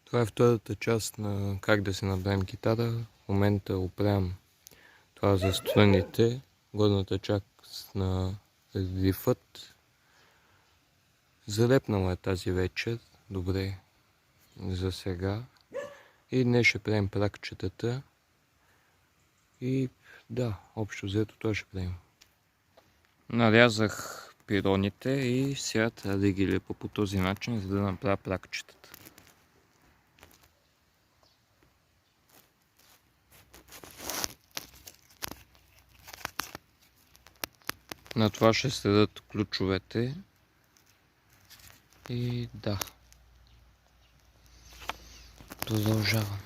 Това е втората част на как да се направим китара. В момента оправям това за струните, горната част на рифът. Залепнала е тази вечер, добре за сега. И днес ще правим пракчетата. И да, общо взето това ще правим. Нарязах пироните и сега трябва да ги лепа по този начин, за да направя пракчетата. На това ще следят ключовете. И да. Продължавам.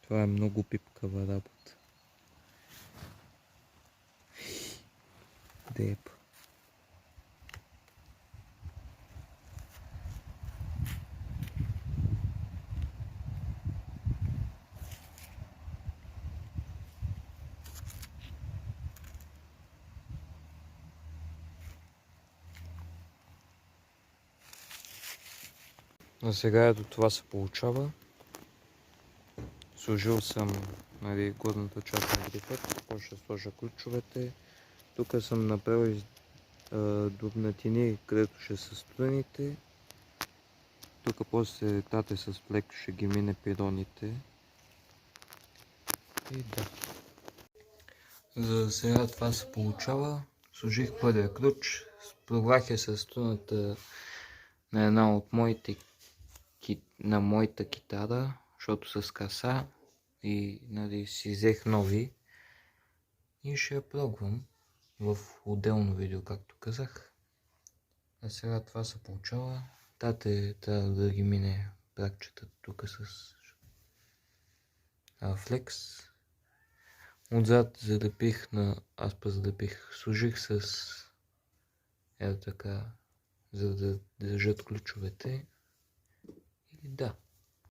Това е много пипкава работа. Деп. А сега ето това се получава. Сложил съм горната част на грифът, после ще сложа ключовете. Тук съм направил дубнатини, където ще са струните. Тук после тате с плек ще ги мине пироните. И да. За сега това се получава. Сложих първия ключ. Провах я с струната на една от моята китара, защото се скъса и си взех нови. И ще я пробвам в отделно видео, както казах. А сега това се получава. Тате трябва да ги мине пракчета тук с флекс. Отзад залепих служих с ето така, за да държат ключовете. И да.